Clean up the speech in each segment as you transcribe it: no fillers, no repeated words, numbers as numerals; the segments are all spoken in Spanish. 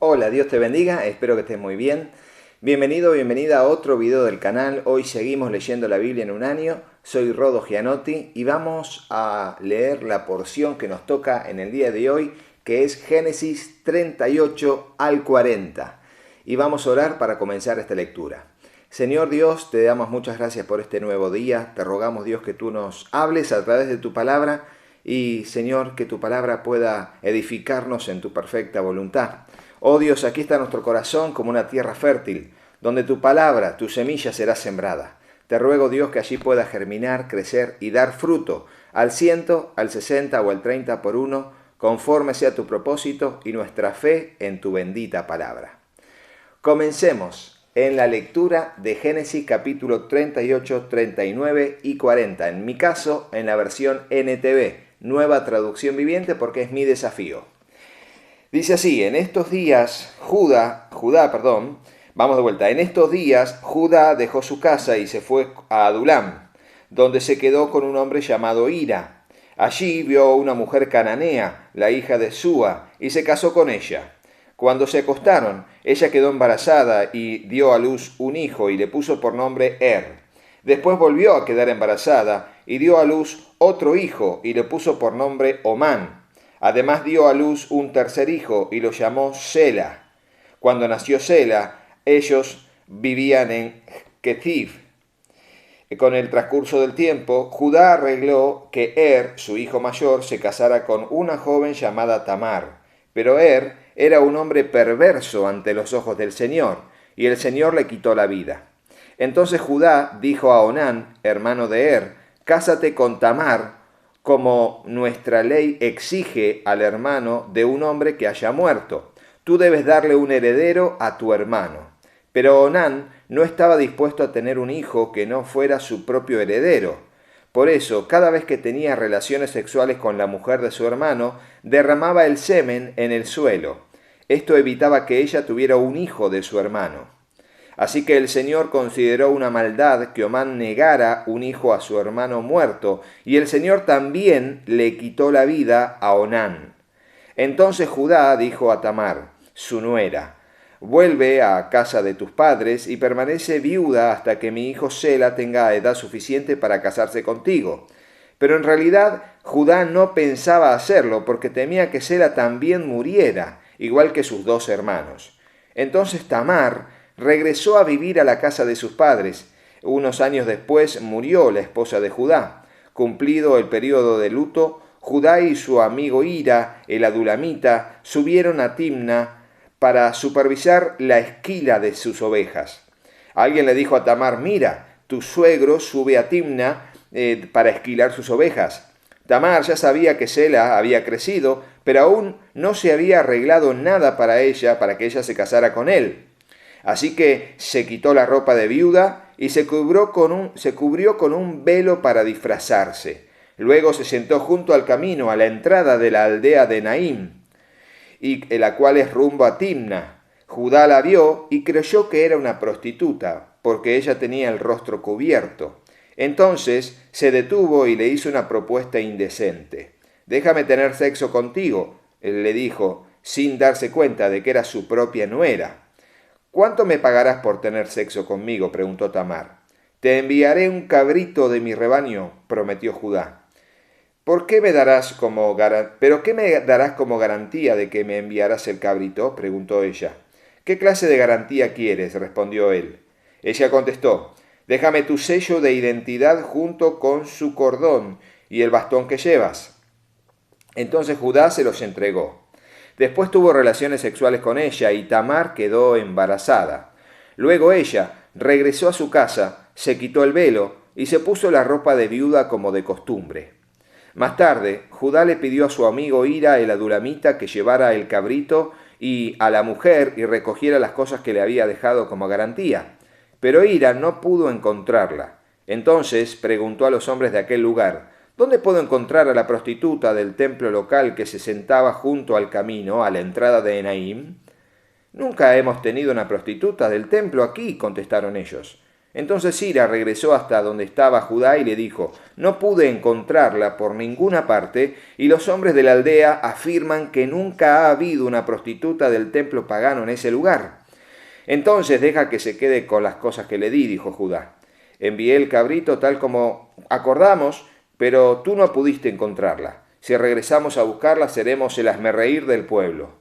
Hola, Dios te bendiga, espero que estés muy bien. Bienvenido, bienvenida a otro video del canal. Hoy seguimos leyendo la Biblia en un año. Soy Rodo Gianotti y vamos a leer la porción que nos toca en el día de hoy, que es Génesis 38 al 40. Y vamos a orar para comenzar esta lectura. Señor Dios, te damos muchas gracias por este nuevo día. Te rogamos, Dios, que tú nos hables a través de tu palabra y, Señor, que tu palabra pueda edificarnos en tu perfecta voluntad. Oh Dios, aquí está nuestro corazón como una tierra fértil, donde tu palabra, tu semilla será sembrada. Te ruego, Dios, que allí pueda germinar, crecer y dar fruto al 100, al 60 o al 30 por uno, conforme sea tu propósito y nuestra fe en tu bendita palabra. Comencemos en la lectura de Génesis capítulo 38, 39 y 40. En mi caso, en la versión NTV, Nueva Traducción Viviente, porque es mi desafío. Dice así: en estos días en estos días Judá dejó su casa y se fue a Adulam, donde se quedó con un hombre llamado Hira. Allí vio a una mujer cananea, la hija de Súa, y se casó con ella. Cuando se acostaron, ella quedó embarazada y dio a luz un hijo y le puso por nombre Después volvió a quedar embarazada y dio a luz otro hijo y le puso por nombre Omán. Además dio a luz un tercer hijo y lo llamó Sela. Cuando nació Sela, ellos vivían en Ketiv. Con el transcurso del tiempo, Judá arregló que su hijo mayor, se casara con una joven llamada Tamar. Pero era un hombre perverso ante los ojos del Señor, y el Señor le quitó la vida. Entonces Judá dijo a Onán, hermano de cásate con Tamar, como nuestra ley exige al hermano de un hombre que haya muerto. Tú debes darle un heredero a tu hermano. Pero Onán no estaba dispuesto a tener un hijo que no fuera su propio heredero. Por eso, cada vez que tenía relaciones sexuales con la mujer de su hermano, derramaba el semen en el suelo. Esto evitaba que ella tuviera un hijo de su hermano. Así que el Señor consideró una maldad que Omán negara un hijo a su hermano muerto, y el Señor también le quitó la vida a Onán. Entonces Judá dijo a Tamar, su nuera: vuelve a casa de tus padres y permanece viuda hasta que mi hijo Sela tenga edad suficiente para casarse contigo. Pero en realidad Judá no pensaba hacerlo porque temía que Sela también muriera, igual que sus dos hermanos. Entonces Tamar regresó a vivir a la casa de sus padres. Unos años después murió la esposa de Judá. Cumplido el periodo de luto, Judá y su amigo Hira, el adulamita, subieron a Timna para supervisar la esquila de sus ovejas. Alguien le dijo a Tamar: mira, tu suegro sube a Timna para esquilar sus ovejas. Tamar ya sabía que Sela había crecido, pero aún no se había arreglado nada para que ella se casara con él. Así que se quitó la ropa de viuda y se cubrió con un velo para disfrazarse. Luego se sentó junto al camino a la entrada de la aldea de Naim, y la cual es rumbo a Timna. Judá la vio y creyó que era una prostituta, porque ella tenía el rostro cubierto. Entonces se detuvo y le hizo una propuesta indecente. Déjame tener sexo contigo, él le dijo, sin darse cuenta de que era su propia nuera. ¿Cuánto me pagarás por tener sexo conmigo?, preguntó Tamar. Te enviaré un cabrito de mi rebaño, prometió Judá. ¿Pero qué me darás como garantía de que me enviarás el cabrito?, preguntó ella. ¿Qué clase de garantía quieres?, respondió él. Ella contestó: déjame tu sello de identidad junto con su cordón y el bastón que llevas. Entonces Judá se los entregó. Después tuvo relaciones sexuales con ella y Tamar quedó embarazada. Luego ella regresó a su casa, se quitó el velo y se puso la ropa de viuda como de costumbre. Más tarde, Judá le pidió a su amigo Hira, el adulamita, que llevara el cabrito y a la mujer y recogiera las cosas que le había dejado como garantía. Pero Hira no pudo encontrarla. Entonces preguntó a los hombres de aquel lugar: ¿dónde puedo encontrar a la prostituta del templo local que se sentaba junto al camino a la entrada de Naim? Nunca hemos tenido una prostituta del templo aquí, contestaron ellos. Entonces Ira regresó hasta donde estaba Judá y le dijo: no pude encontrarla por ninguna parte, y los hombres de la aldea afirman que nunca ha habido una prostituta del templo pagano en ese lugar. Entonces deja que se quede con las cosas que le di, dijo Judá. Envié el cabrito tal como acordamos, pero tú no pudiste encontrarla. Si regresamos a buscarla, seremos el hazmerreír del pueblo.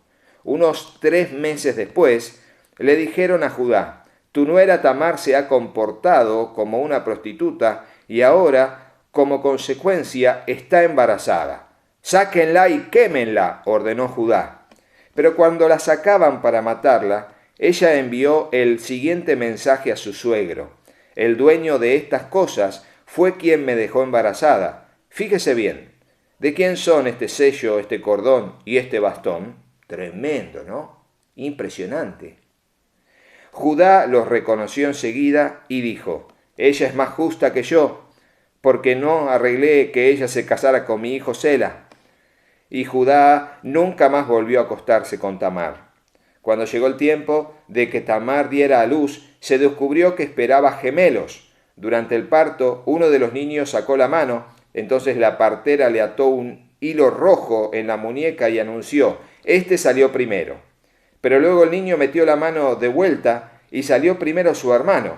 Unos 3 meses después, le dijeron a Judá: tu nuera Tamar se ha comportado como una prostituta y ahora, como consecuencia, está embarazada. Sáquenla y quémenla, ordenó Judá. Pero cuando la sacaban para matarla, ella envió el siguiente mensaje a su suegro: el dueño de estas cosas fue quien me dejó embarazada. Fíjese bien, ¿de quién son este sello, este cordón y este bastón? Tremendo, ¿no? Impresionante. Judá los reconoció enseguida y dijo: ella es más justa que yo, porque no arreglé que ella se casara con mi hijo Sela. Y Judá nunca más volvió a acostarse con Tamar. Cuando llegó el tiempo de que Tamar diera a luz, se descubrió que esperaba gemelos. Durante el parto, uno de los niños sacó la mano, entonces la partera le ató un hilo rojo en la muñeca y anunció: este salió primero. Pero luego el niño metió la mano de vuelta y salió primero su hermano.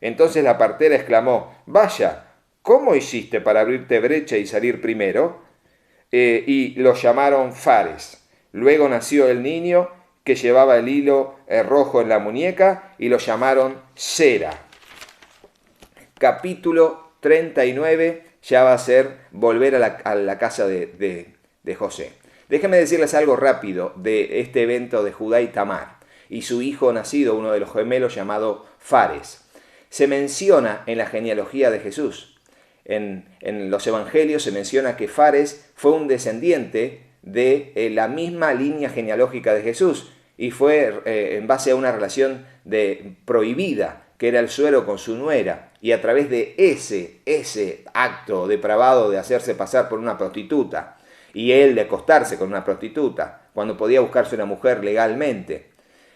Entonces la partera exclamó: vaya, ¿cómo hiciste para abrirte brecha y salir primero? Y lo llamaron Fares. Luego nació el niño que llevaba el hilo rojo en la muñeca y lo llamaron Sera. Capítulo 39 ya va a ser volver a la casa de José. Déjenme decirles algo rápido de este evento de Judá y Tamar y su hijo nacido, uno de los gemelos llamado Fares. Se menciona en la genealogía de Jesús. En los evangelios se menciona que Fares fue un descendiente de la misma línea genealógica de Jesús y fue en base a una relación prohibida, que era el suero con su nuera, y a través de ese acto depravado de hacerse pasar por una prostituta, y él de acostarse con una prostituta, cuando podía buscarse una mujer legalmente.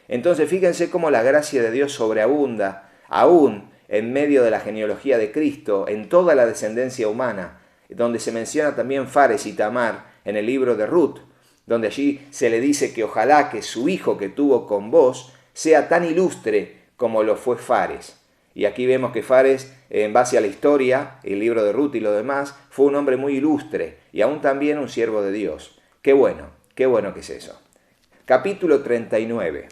Entonces fíjense cómo la gracia de Dios sobreabunda, aún en medio de la genealogía de Cristo, en toda la descendencia humana, donde se menciona también Fares y Tamar en el libro de Ruth, donde allí se le dice que ojalá que su hijo que tuvo con vos sea tan ilustre como lo fue Fares. Y aquí vemos que Fares, en base a la historia, el libro de Ruth y lo demás, fue un hombre muy ilustre y aún también un siervo de Dios. Qué bueno que es eso. Capítulo 39.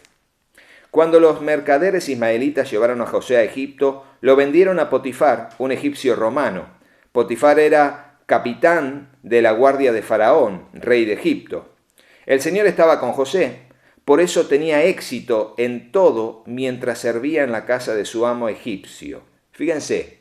Cuando los mercaderes ismaelitas llevaron a José a Egipto, lo vendieron a Potifar, un egipcio romano. Potifar era capitán de la guardia de Faraón, rey de Egipto. El Señor estaba con José, por eso tenía éxito en todo mientras servía en la casa de su amo egipcio. Fíjense,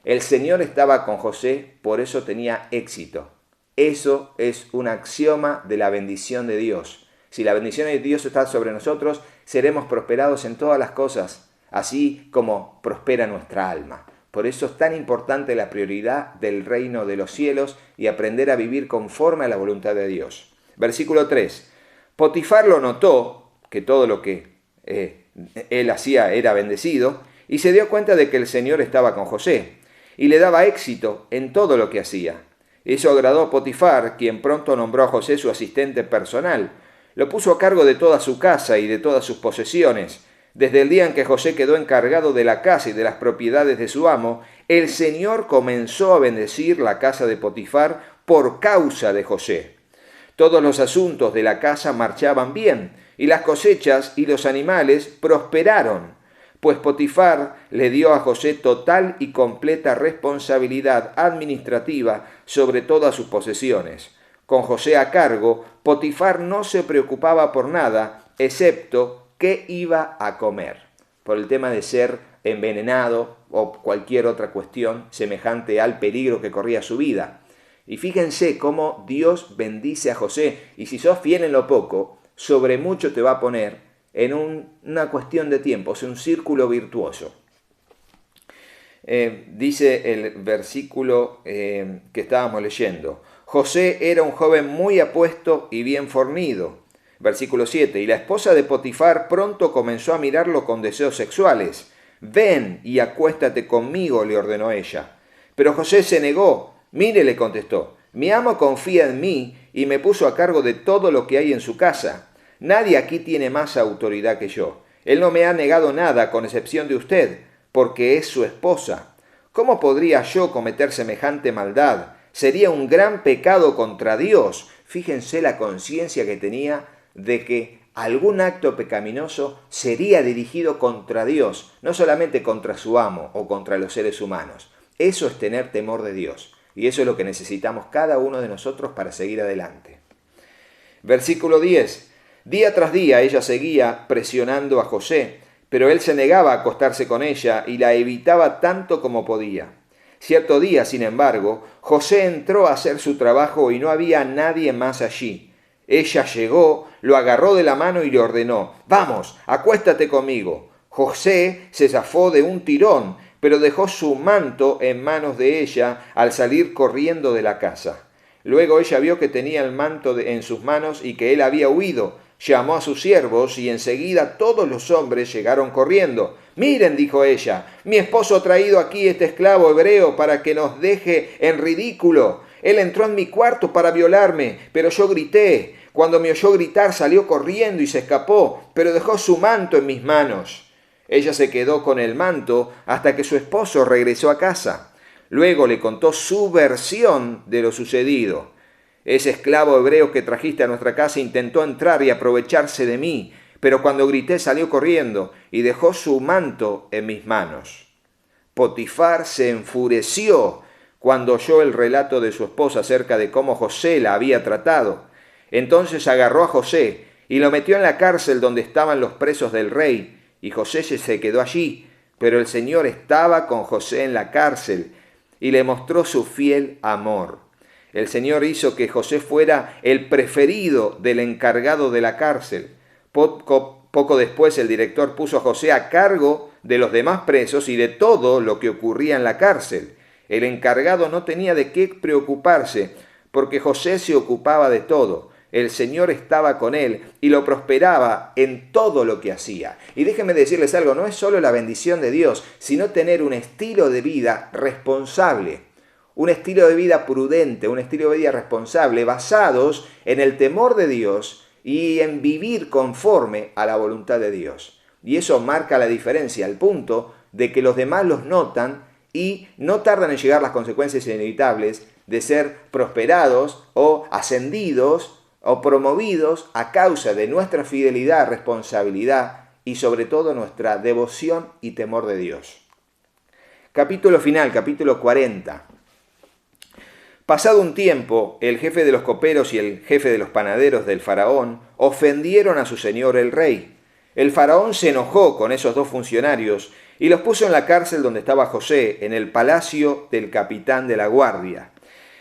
el Señor estaba con José, por eso tenía éxito. Eso es un axioma de la bendición de Dios. Si la bendición de Dios está sobre nosotros, seremos prosperados en todas las cosas, así como prospera nuestra alma. Por eso es tan importante la prioridad del reino de los cielos y aprender a vivir conforme a la voluntad de Dios. Versículo 3. Potifar lo notó, que todo lo que él hacía era bendecido, y se dio cuenta de que el Señor estaba con José, y le daba éxito en todo lo que hacía. Eso agradó a Potifar, quien pronto nombró a José su asistente personal. Lo puso a cargo de toda su casa y de todas sus posesiones. Desde el día en que José quedó encargado de la casa y de las propiedades de su amo, el Señor comenzó a bendecir la casa de Potifar por causa de José. Todos los asuntos de la casa marchaban bien, y las cosechas y los animales prosperaron, pues Potifar le dio a José total y completa responsabilidad administrativa sobre todas sus posesiones. Con José a cargo, Potifar no se preocupaba por nada, excepto qué iba a comer, por el tema de ser envenenado o cualquier otra cuestión semejante al peligro que corría su vida. Y fíjense cómo Dios bendice a José, y si sos fiel en lo poco, sobre mucho te va a poner en una cuestión de tiempo, es un círculo virtuoso. Dice el versículo que estábamos leyendo: José era un joven muy apuesto y bien fornido. Versículo 7. Y la esposa de Potifar pronto comenzó a mirarlo con deseos sexuales. Ven y acuéstate conmigo, le ordenó ella. Pero José se negó. Mire, le contestó, mi amo confía en mí y me puso a cargo de todo lo que hay en su casa. Nadie aquí tiene más autoridad que yo. Él no me ha negado nada, con excepción de usted, porque es su esposa. ¿Cómo podría yo cometer semejante maldad? Sería un gran pecado contra Dios. Fíjense la conciencia que tenía de que algún acto pecaminoso sería dirigido contra Dios, no solamente contra su amo o contra los seres humanos. Eso es tener temor de Dios, y eso es lo que necesitamos cada uno de nosotros para seguir adelante. Versículo 10. Día tras día ella seguía presionando a José, pero él se negaba a acostarse con ella y la evitaba tanto como podía. Cierto día, sin embargo, José entró a hacer su trabajo y no había nadie más allí. Ella llegó, lo agarró de la mano y le ordenó, «Vamos, acuéstate conmigo». José se zafó de un tirón, pero dejó su manto en manos de ella al salir corriendo de la casa. Luego ella vio que tenía el manto en sus manos y que él había huido. Llamó a sus siervos y enseguida todos los hombres llegaron corriendo. «Miren», dijo ella, «mi esposo ha traído aquí este esclavo hebreo para que nos deje en ridículo. Él entró en mi cuarto para violarme, pero yo grité. Cuando me oyó gritar salió corriendo y se escapó, pero dejó su manto en mis manos». Ella se quedó con el manto hasta que su esposo regresó a casa. Luego le contó su versión de lo sucedido. «Ese esclavo hebreo que trajiste a nuestra casa intentó entrar y aprovecharse de mí, pero cuando grité salió corriendo y dejó su manto en mis manos». Potifar se enfureció cuando oyó el relato de su esposa acerca de cómo José la había tratado. Entonces agarró a José y lo metió en la cárcel donde estaban los presos del rey, y José se quedó allí, pero el Señor estaba con José en la cárcel y le mostró su fiel amor. El Señor hizo que José fuera el preferido del encargado de la cárcel. Poco después el director puso a José a cargo de los demás presos y de todo lo que ocurría en la cárcel. El encargado no tenía de qué preocuparse, porque José se ocupaba de todo. El Señor estaba con él y lo prosperaba en todo lo que hacía. Y déjenme decirles algo, no es solo la bendición de Dios, sino tener un estilo de vida responsable. Un estilo de vida prudente, un estilo de vida responsable, basados en el temor de Dios y en vivir conforme a la voluntad de Dios. Y eso marca la diferencia, al punto de que los demás los notan y no tardan en llegar las consecuencias inevitables de ser prosperados o ascendidos o promovidos a causa de nuestra fidelidad, responsabilidad y sobre todo nuestra devoción y temor de Dios. Capítulo final, capítulo 40. Pasado un tiempo, el jefe de los coperos y el jefe de los panaderos del faraón ofendieron a su señor el rey. El faraón se enojó con esos dos funcionarios y los puso en la cárcel donde estaba José, en el palacio del capitán de la guardia.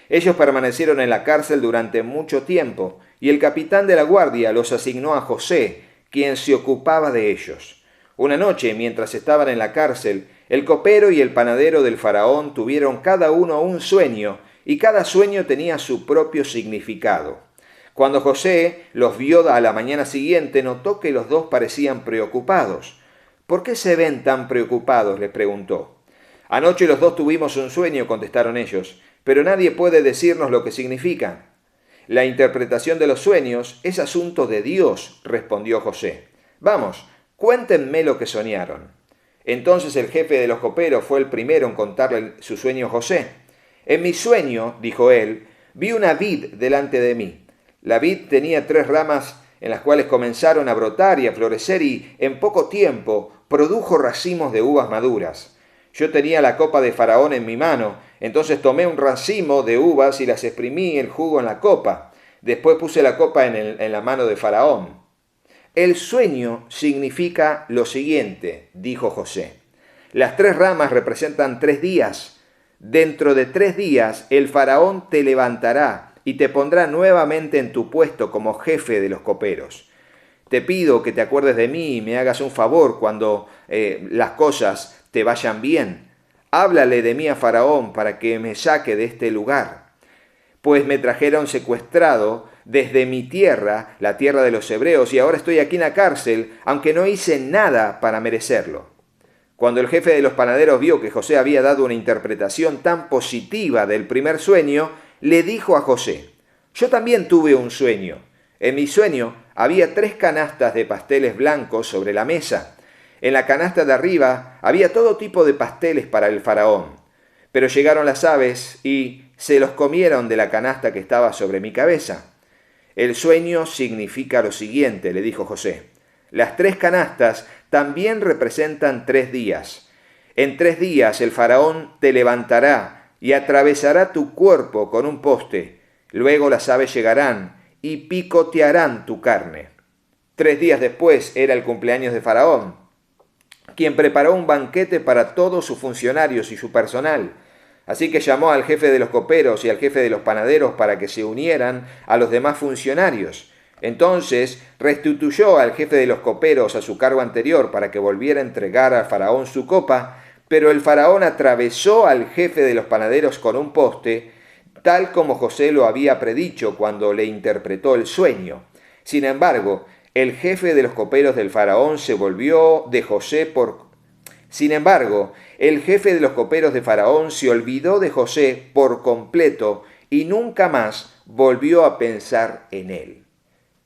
Ellos permanecieron en la cárcel durante mucho tiempo, y el capitán de la guardia los asignó a José, quien se ocupaba de ellos. Una noche, mientras estaban en la cárcel, el copero y el panadero del faraón tuvieron cada uno un sueño, y cada sueño tenía su propio significado. Cuando José los vio a la mañana siguiente, notó que los dos parecían preocupados. «¿Por qué se ven tan preocupados?», le preguntó. «Anoche los dos tuvimos un sueño», contestaron ellos, «pero nadie puede decirnos lo que significan». «La interpretación de los sueños es asunto de Dios», respondió José. «Vamos, cuéntenme lo que soñaron». Entonces el jefe de los coperos fue el primero en contarle su sueño a José. «En mi sueño», dijo él, «vi una vid delante de mí. La vid tenía 3 ramas en las cuales comenzaron a brotar y a florecer y, en poco tiempo, produjo racimos de uvas maduras. Yo tenía la copa de Faraón en mi mano, entonces tomé un racimo de uvas y las exprimí el jugo en la copa. Después puse la copa en la mano de Faraón». «El sueño significa lo siguiente», dijo José. «Las 3 ramas representan 3 días. Dentro de 3 días el faraón te levantará y te pondrá nuevamente en tu puesto como jefe de los coperos. Te pido que te acuerdes de mí y me hagas un favor cuando las cosas te vayan bien. Háblale de mí a Faraón para que me saque de este lugar. Pues me trajeron secuestrado desde mi tierra, la tierra de los hebreos, y ahora estoy aquí en la cárcel, aunque no hice nada para merecerlo». Cuando el jefe de los panaderos vio que José había dado una interpretación tan positiva del primer sueño, le dijo a José: «Yo también tuve un sueño. En mi sueño había 3 canastas de pasteles blancos sobre la mesa. En la canasta de arriba había todo tipo de pasteles para el faraón. Pero llegaron las aves y se los comieron de la canasta que estaba sobre mi cabeza». «El sueño significa lo siguiente», le dijo José. «Las 3 canastas también representan 3 días. En 3 días el faraón te levantará y atravesará tu cuerpo con un poste. Luego las aves llegarán y picotearán tu carne». 3 días después era el cumpleaños de Faraón, quien preparó un banquete para todos sus funcionarios y su personal. Así que llamó al jefe de los coperos y al jefe de los panaderos para que se unieran a los demás funcionarios. Entonces restituyó al jefe de los coperos a su cargo anterior para que volviera a entregar al faraón su copa, pero el faraón atravesó al jefe de los panaderos con un poste, tal como José lo había predicho cuando le interpretó el sueño. Sin embargo, el jefe de los coperos del faraón se volvió de José el jefe de los coperos de Faraón se olvidó de José por completo y nunca más volvió a pensar en él.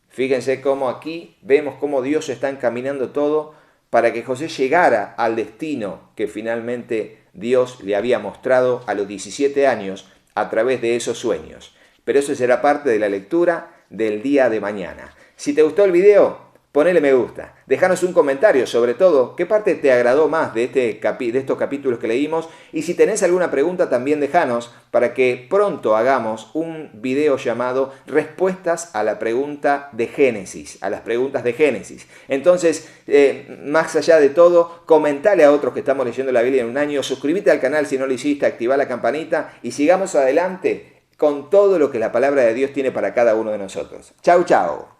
Fíjense cómo aquí vemos cómo Dios está encaminando todo para que José llegara al destino que finalmente Dios le había mostrado a los 17 años a través de esos sueños. Pero eso será parte de la lectura del día de mañana. Si te gustó el video, ponele me gusta. Déjanos un comentario, sobre todo, qué parte te agradó más de estos capítulos que leímos. Y si tenés alguna pregunta, también déjanos para que pronto hagamos un video llamado Respuestas a la pregunta de Génesis, a las preguntas de Génesis. Entonces, más allá de todo, comentale a otros que estamos leyendo la Biblia en un año, suscríbete al canal si no lo hiciste, activá la campanita y sigamos adelante con todo lo que la palabra de Dios tiene para cada uno de nosotros. Chau, chau.